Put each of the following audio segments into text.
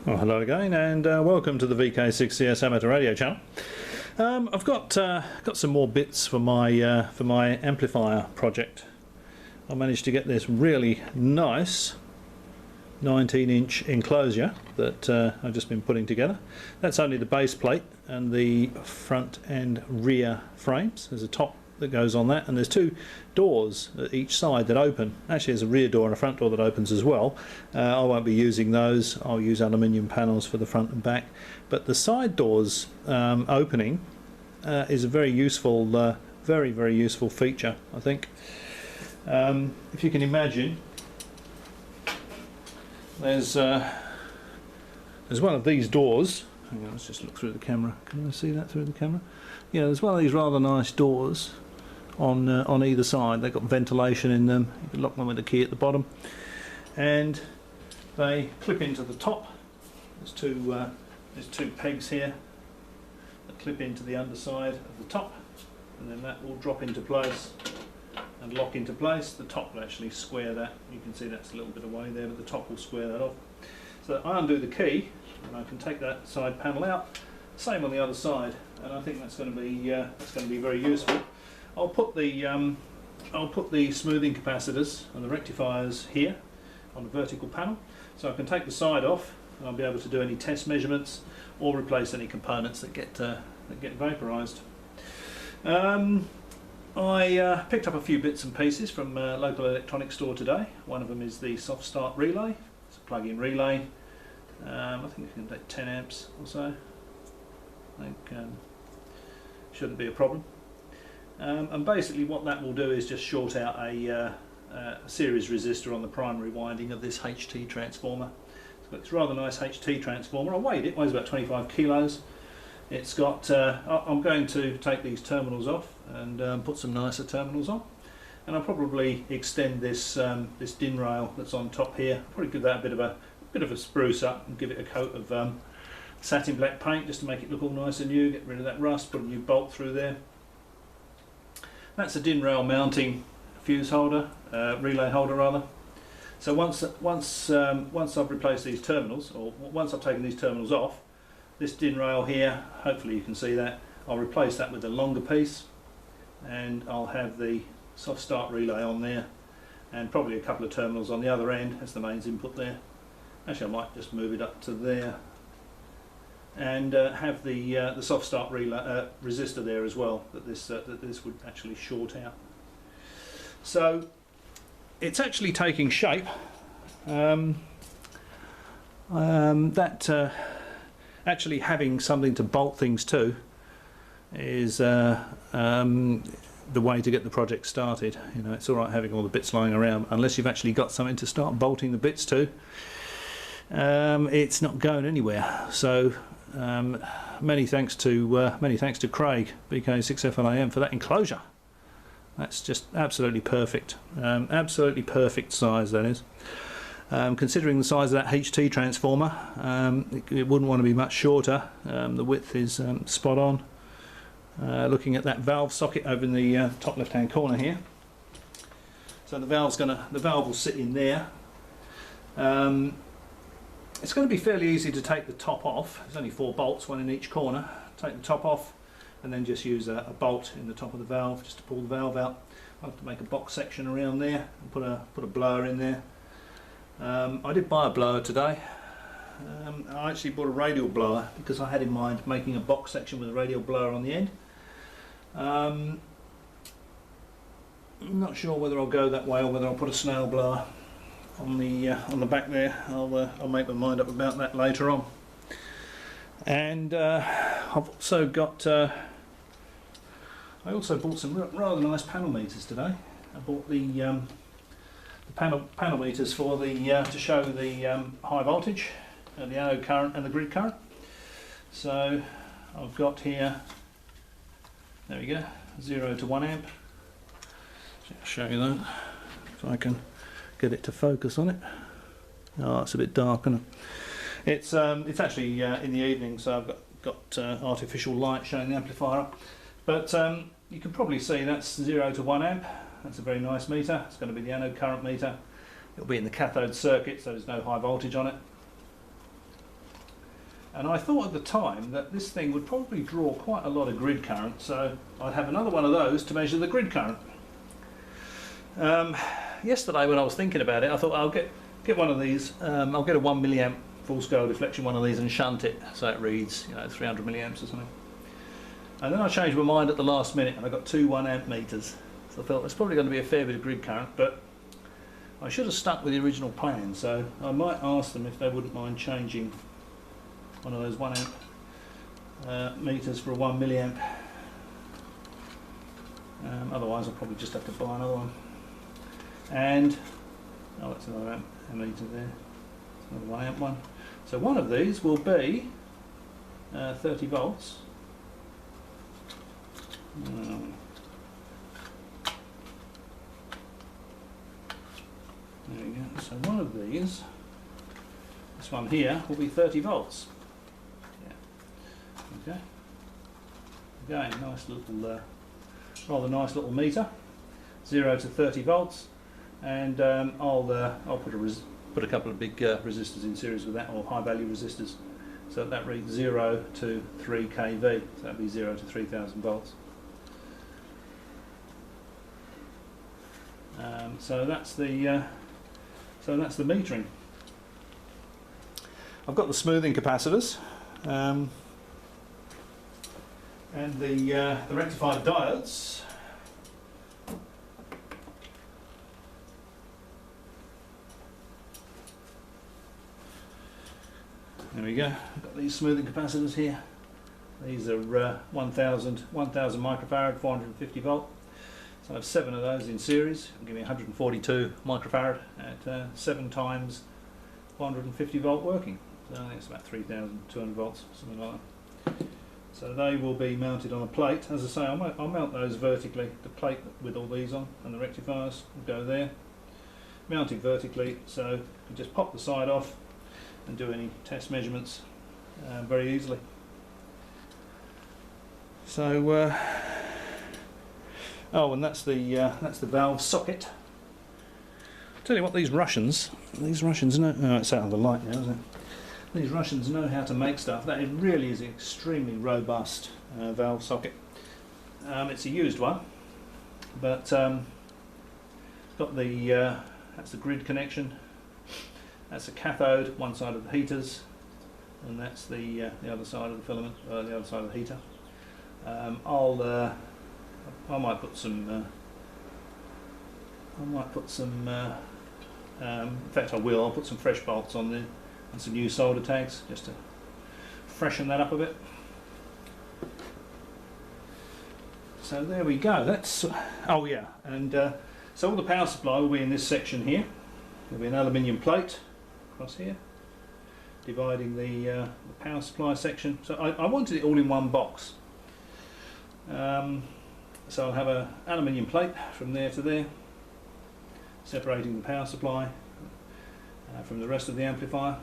Well, hello again, and welcome to the VK6CS Amateur Radio channel. I've got some more bits for my amplifier project. I managed to get this really nice 19-inch enclosure that I've just been putting together. That's only the base plate and the front and rear frames. There's a top that goes on that, and there's two doors at each side that open. Actually, there's a rear door and a front door that opens as well. I won't be using those. I'll use aluminium panels for the front and back, but the side doors opening is a very useful, very useful feature, I think. If you can imagine, there's one of these doors. Hang on, let's just look through the camera. Can I see that through the camera? Yeah, there's one of these rather nice doors on either side. They've got ventilation in them. You can lock them with a key at the bottom, and they clip into the top. There's two pegs here that clip into the underside of the top, and then that will drop into place and lock into place. The top will actually square that. You can see that's a little bit away there, but the top will square that off. So I undo the key, and I can take that side panel out. Same on the other side, and I think that's going to be very useful. I'll put the smoothing capacitors and the rectifiers here on the vertical panel, so I can take the side off, and I'll be able to do any test measurements or replace any components that get vaporized. I picked up a few bits and pieces from a local electronics store today. One of them is the soft start relay. It's a plug-in relay. I think it can take 10 amps or so. I think shouldn't be a problem. And basically what that will do is just short out a series resistor on the primary winding of this HT transformer. It's got this rather nice HT transformer. I weighed it, weighs about 25 kilos. It's got, I'm going to take these terminals off and put some nicer terminals on. And I'll probably extend this this DIN rail that's on top here. Probably give that a bit of a spruce up and give it a coat of satin black paint just to make it look all nice and new. Get rid of that rust. Put a new bolt through there. That's a DIN rail mounting fuse holder, relay holder rather. So once I've replaced these terminals, or once I've taken these terminals off, this DIN rail here, hopefully you can see that, I'll replace that with a longer piece, and I'll have the soft start relay on there, and probably a couple of terminals on the other end as the mains input there. Actually, I might just move it up to there, and have the soft start relay resistor there as well, that this would actually short out. So it's actually taking shape. Actually having something to bolt things to is the way to get the project started. You know, it's all right having all the bits lying around, unless you've actually got something to start bolting the bits to. It's not going anywhere. So many thanks to Craig, VK6FLAM, for that enclosure. That's just absolutely perfect. Absolutely perfect size, that is. Considering the size of that HT transformer, it wouldn't want to be much shorter. The width is spot on. Looking at that valve socket over in the top left hand corner here. So the valve will sit in there. It's going to be fairly easy to take the top off. There's only 4 bolts, one in each corner. Take the top off and then just use a bolt in the top of the valve just to pull the valve out. I'll have to make a box section around there and put a blower in there. I did buy a blower today. I actually bought a radial blower because I had in mind making a box section with a radial blower on the end. I'm not sure whether I'll go that way or whether I'll put a snail blower on the back there. I'll make my mind up about that later on. And I've also got I also bought some rather nice panel meters today. I bought the panel meters for the to show the high voltage, the anode current and the grid current. So I've got here, there we go, 0 to 1 amp. I'll show you that if I can get it to focus on it. Oh, it's a bit dark, isn't it? It's actually in the evening, so I've got artificial light showing the amplifier up. But you can probably see that's 0 to 1 amp. That's a very nice meter. It's going to be the anode current meter. It'll be in the cathode circuit, so there's no high voltage on it. And I thought at the time that this thing would probably draw quite a lot of grid current, so I'd have another one of those to measure the grid current. Yesterday when I was thinking about it, I thought I'll get one of these. I'll get a 1 milliamp full scale deflection one of these and shunt it so it reads, 300 milliamps or something. And then I changed my mind at the last minute and I got two 1 amp meters. So I thought there's probably going to be a fair bit of grid current, but I should have stuck with the original plan, so I might ask them if they wouldn't mind changing one of those 1 amp meters for a 1 milliamp. Otherwise I'll probably just have to buy another one. And that's another amp meter there. It's another 1 amp one. So one of these will be 30 volts. There we go. So one of these, this one here, will be 30 volts. Yeah. Okay. Again, nice little, rather nice little meter, 0 to 30 volts, and I'll put a couple of big resistors in series with that, or high value resistors, so that reads 0 to 3 kV. So that'd be 0 to 3000 volts. So that's the metering. I've got the smoothing capacitors and the rectified diodes. There we go. I've got these smoothing capacitors here. These are 1000 microfarad, 450 volt. So I have 7 of those in series. I'm giving 142 microfarad at 7 times 450 volt working. So I think it's about 3200 volts, something like that. So they will be mounted on a plate. As I say, I'll mount those vertically. The plate with all these on and the rectifiers will go there. Mounted vertically, so you can just pop the side off and do any test measurements very easily. So, oh, and that's the valve socket. Tell you what, these Russians know. Oh, it's out of the light now, isn't it? These Russians know how to make stuff. That really is an extremely robust valve socket. It's a used one, but got the that's the grid connection. That's the cathode, one side of the heaters, and that's the other side of the filament, the other side of the heater. I might put some. In fact, I will. I'll put some fresh bolts on there and some new solder tags just to freshen that up a bit. So there we go. That's oh yeah, and so all the power supply will be in this section here. There'll be an aluminium plate across here, dividing the power supply section. So I wanted it all in one box. So I'll have an aluminium plate from there to there, separating the power supply from the rest of the amplifier,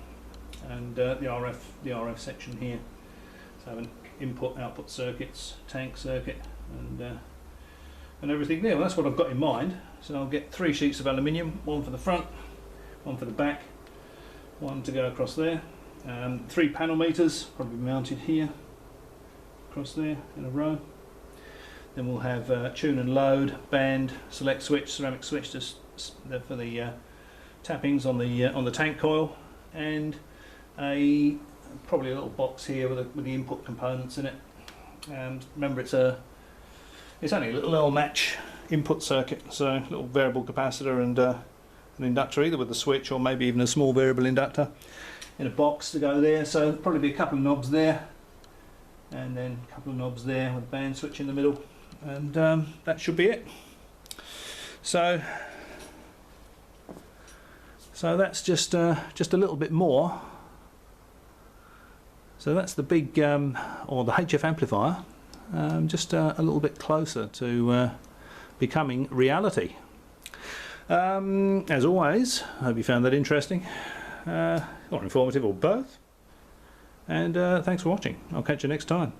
and the RF section here. So I have an input-output circuits, tank circuit, and everything there. Well, that's what I've got in mind. So I'll get 3 sheets of aluminium, one for the front, one for the back, one to go across there. 3 panel meters, probably mounted here, across there in a row. Then we'll have tune and load, band, select switch, ceramic switch just for the tappings on the tank coil, and probably a little box here with the input components in it. And remember, it's only a little L-match input circuit, so a little variable capacitor and an inductor, either with the switch or maybe even a small variable inductor in a box to go there. So there'll probably be a couple of knobs there, and then a couple of knobs there with a band switch in the middle, and that should be it. So that's just a little bit more. So that's the big or the HF amplifier, just a little bit closer to becoming reality. As always, I hope you found that interesting or informative, or both, and thanks for watching. I'll catch you next time.